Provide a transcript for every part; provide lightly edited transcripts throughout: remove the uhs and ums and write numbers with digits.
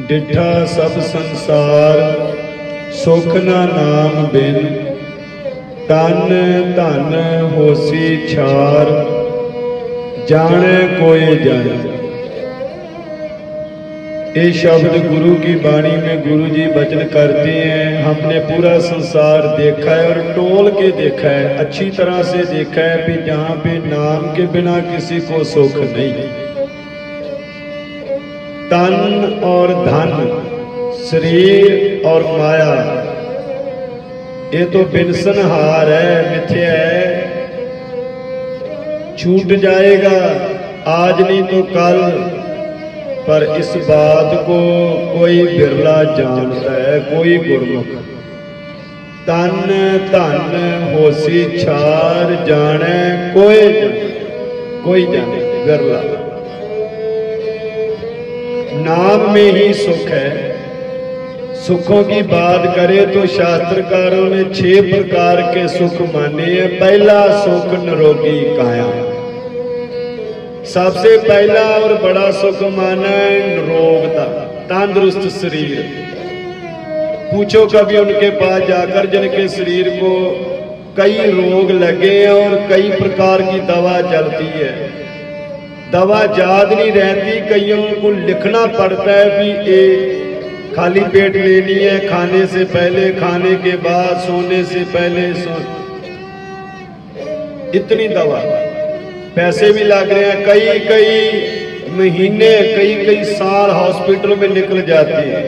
डिठा सब संसार सुख ना नाम बिन, तन धन होसी छार जाने कोई जाने। ये शब्द गुरु की वाणी में गुरु जी वचन करते हैं। हमने पूरा संसार देखा है और टोल के देखा है, अच्छी तरह से देखा है कि जहाँ पे नाम के बिना किसी को सुख नहीं। तन और धन, शरीर और माया, ये तो बिनसनहार है, मिथ्या है, छूट जाएगा आज नहीं तो कल। पर इस बात को कोई बिरला जानता है, कोई गुरमुख। तन धन होसी छार जाने कोई जाने, बिरला। नाम में ही सुख है। सुखों की बात करें तो शास्त्रकारों ने 6 प्रकार के सुख माने हैं। पहला सुख निरोगी काया, सबसे पहला और बड़ा सुख माना है निरोगता, तंदुरुस्त शरीर। पूछो कभी उनके पास जाकर जिनके शरीर को कई रोग लगे हैं और कई प्रकार की दवा चलती है, दवा याद नहीं रहती, कईयों को लिखना पड़ता है भी ये खाली पेट लेनी है, खाने से पहले, खाने के बाद, सोने से पहले, इतनी दवा, पैसे भी लग रहे हैं, कई महीने, कई साल हॉस्पिटल में निकल जाते हैं।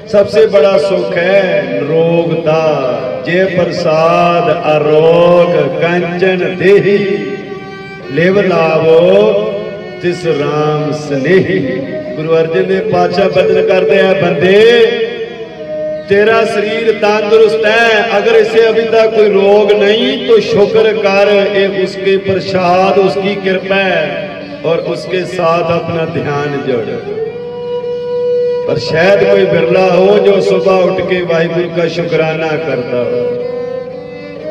सबसे बड़ा सुख है रोगता, जय प्रसाद अरोग कंचन देही, लेव लावो तिस राम स्नेही। गुरु अर्जन देव पातशाह वचन करते हैं, बंदे तेरा शरीर तंदुरुस्त है, अगर इसे अभी तक कोई रोग नहीं तो शुक्र कर, ये उसके प्रसाद, उसकी कृपा है, और उसके साथ अपना ध्यान जोड़। पर शायद कोई बिरला हो जो सुबह उठ के वाहिगुरु का शुक्राना करता हो।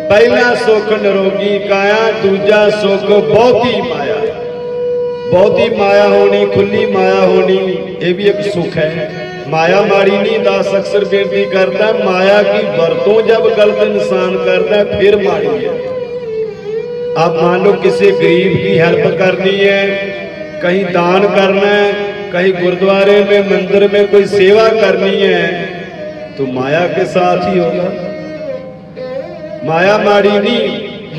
पहला सुख निरोगी काया, दूजा सुख बहुती माया। बहुती माया होनी, खुली माया होनी, ये भी एक सुख है। माया माड़ी नहीं, दास अक्सर बेनती करता है, माया की बरतों जब गलत इंसान करता है फिर माड़ी है। आप मान लो किसी गरीब की हेल्प करनी है, कहीं दान करना है, कहीं गुरुद्वारे में मंदिर में कोई सेवा करनी है, तो माया के साथ ही होगा। माया माड़ी नहीं,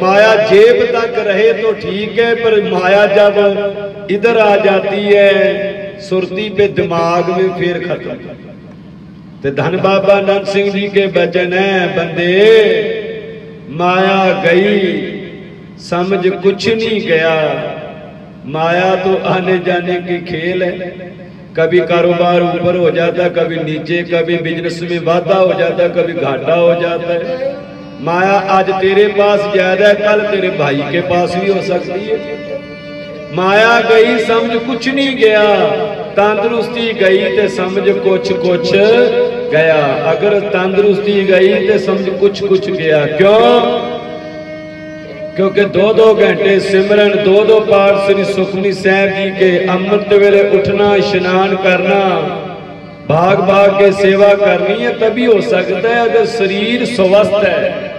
माया जेब तक रहे तो ठीक है, पर माया जब इधर आ जाती है सुरती पे, दिमाग में, फिर खत्म। तो धन बाबा नंद सिंह जी के वचन है, बंदे माया गई समझ कुछ नहीं गया। माया तो आने जाने की खेल है, कभी कारोबार ऊपर हो जाता, कभी नीचे, कभी बिजनेस में वाधा हो जाता, कभी घाटा हो जाता है। माया आज तेरे पास ज्यादा है, कल तेरे भाई के पास भी हो सकती है। माया गई समझ कुछ नहीं गया, तंदुरुस्ती गई तो समझ कुछ गया। अगर तंदुरुस्ती गई तो समझ कुछ गया। क्यों? क्योंकि 2-2 घंटे सिमरन, 2-2 पाठ श्री सुखमनी साहब जी के, अमृत वेले उठना, स्नान करना, भाग भाग के सेवा करनी है, तभी हो सकता है। अगर शरीर स्वस्थ है,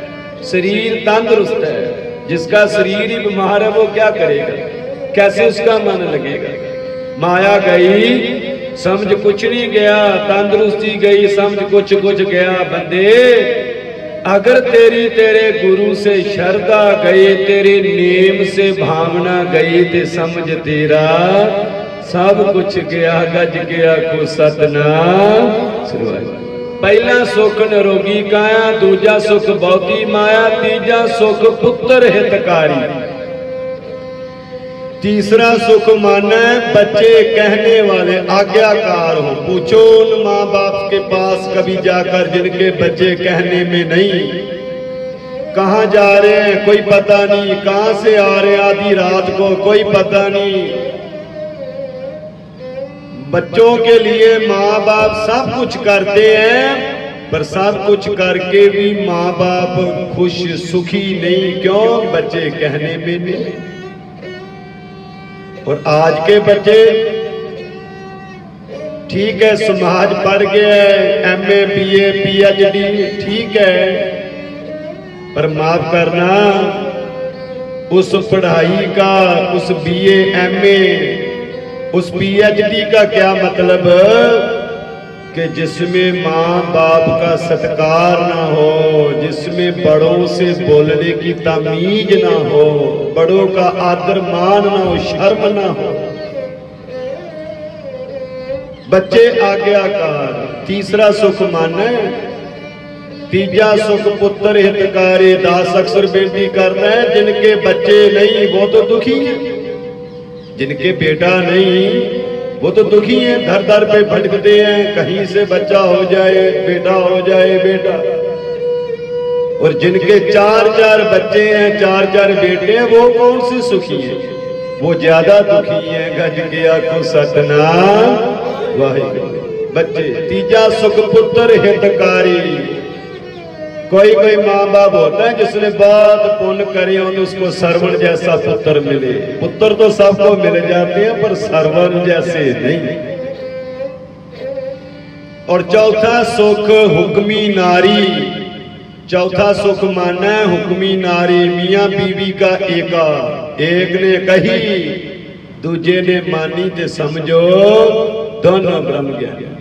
शरीर तंदुरुस्त है, जिसका शरीर ही बीमार है वो क्या करेगा, कैसे उसका मन लगेगा। माया गई समझ कुछ नहीं गया, तंदुरुस्ती गई समझ कुछ गया। बंदे अगर तेरे गुरु से श्रद्धा गई, तेरे नेम से भावना गई, तो समझ तेरा सब कुछ गया, गज गया को सतनाम। पहला सुख निरोगी काया, दूजा सुख बहुती माया, तीजा सुख पुत्र हितकारी, तीसरा सुख माना है बच्चे कहने वाले, आज्ञाकार हो। पूछो उन माँ बाप के पास कभी जाकर जिनके बच्चे कहने में नहीं, कहाँ जा रहे हैं कोई पता नहीं, कहाँ से आ रहे हैं आधी रात को कोई पता नहीं। बच्चों के लिए माँ बाप सब कुछ करते हैं, पर सब कुछ करके भी माँ बाप खुश सुखी नहीं। क्यों? बच्चे कहने में नहीं। और आज के बच्चे ठीक है, समाज पढ़ गया है, MA BA PhD, ठीक है, पर माफ करना, उस पढ़ाई का, उस BA MA उस PhD का क्या मतलब कि जिसमें माँ बाप का सत्कार ना हो, जिसमें बड़ों से बोलने की तमीज ना हो, बड़ों का आदर मान ना हो, शर्म ना हो। बच्चे आज्ञाकार, तीसरा सुख माने, तीजा सुख पुत्र हितकारी। दास अक्सर बेनती करता है, जिनके बच्चे नहीं वो तो दुखी है, जिनके बेटा नहीं वो तो दुखी है, दर दर पे भटकते हैं, कहीं से बच्चा हो जाए, बेटा हो जाए, बेटा। और जिनके 4-4 बच्चे हैं, 4-4 बेटे हैं, वो कौन से सुखी हैं? वो ज्यादा दुखी हैं। गज के आखो सतनाम वाहिगुरू। बच्चे, तीजा सुख पुत्र हितकारी। कोई माँ बाप होता है जिसने बहुत पुण्य करे और उसको श्रवण जैसा पुत्र मिले। पुत्र तो सबको मिल जाते हैं पर श्रवण जैसे नहीं। और चौथा सुख हुक्मी नारी। चौथा सुख माना है हुक्मी नारी, मियां बीवी का एका। एक ने कही दूजे ने मानी, ते समझो दोनों ब्रह्म ज्ञानी।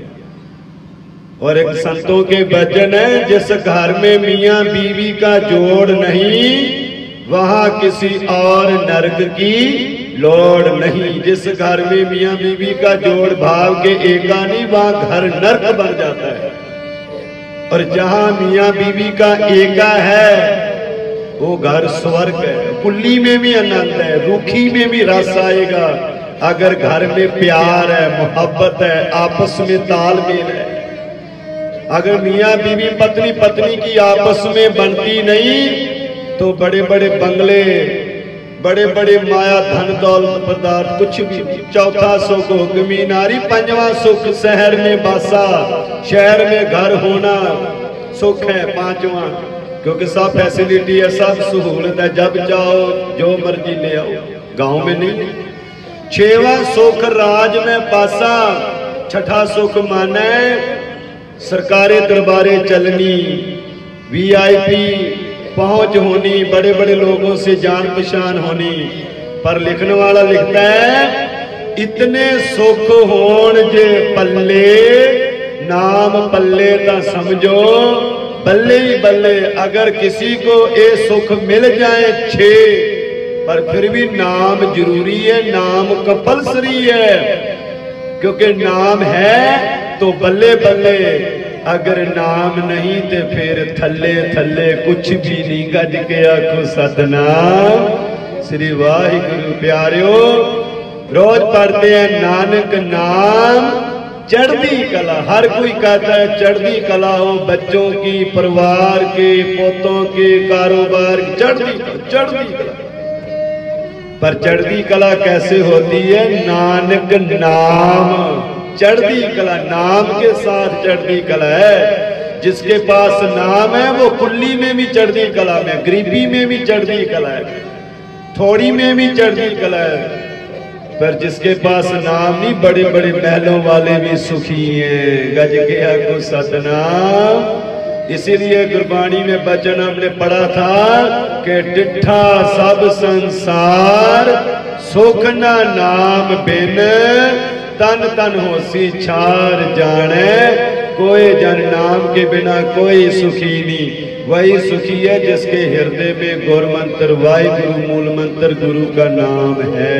और एक संतों के वचन है, जिस घर में मियां बीवी का जोड़ नहीं, वहां किसी और नरक की लोड़ नहीं। जिस घर में मियां बीवी का जोड़ भाव के एका नहीं, वहां घर नरक बन जाता है। और जहां मियां बीवी का एका है वो घर स्वर्ग है। कुल्ली में भी आनंद है, रूखी में भी रस आएगा। अगर घर में प्यार है, मोहब्बत है, आपस में तालमेल है। अगर मियां बीवी पत्नी पत्नी की आपस में बनती नहीं तो बड़े बड़े बंगले, बड़े बड़े माया धन दौलत पदार्थ कुछ भी। चौथा सुख हुक्मी नारी। पंजवा सुख शहर में बासा, शहर में घर होना सुख है। पांचवा, क्योंकि सब फैसिलिटी है, सब सहूलत है, जब चाहो जो मर्जी ले आओ, गांव में नहीं। छेवा सुख राज में पासा। छठा सुख माने सरकारे दरबारे चलनी, VIP पहुंच होनी, बड़े बड़े लोगों से जान पहचान होनी। पर लिखने वाला लिखता है, इतने सुख होण जे पल्ले, नाम पल्ले ता समझो बल्ले ही बल्ले। अगर किसी को ये सुख मिल जाए 6, पर फिर भी नाम जरूरी है, नाम कंपल्सरी है। क्योंकि नाम है तो बल्ले बल्ले, अगर नाम नहीं तो फिर थल्ले थल्ले कुछ भी नहीं। गज के आखो सतनाम श्री वाहिगुरु। प्यारियो, रोज पढ़ते हैं नानक नाम चढ़ती कला। हर कोई कहता है चढ़ती कला हो, बच्चों की, परिवार के, पोतों के, कारोबार की चढ़ती कला। पर चढ़ती कला कैसे होती है? नानक नाम चढ़ती कला, नाम के साथ चढ़ती कला है। जिसके पास नाम है वो कुल्ली में भी चढ़ती कला में, गरीबी में भी चढ़ती कला है, थोड़ी में भी चढ़ती कला है। पर जिसके पास नाम नहीं, बड़े बड़े महलों वाले भी सुखी हैं। गज के आखो सतनाम। इसीलिए गुरबाणी में वचन हमने पढ़ा था कि डिठा सब संसार, सुख ना नाम बिन, तन तन होसी छार जाने। कोई जन नाम के बिना कोई सुखी नहीं। वही सुखी है जिसके हृदय में गुरु मंत्र, वाहिगुरु मूल मंत्र गुरु का नाम है।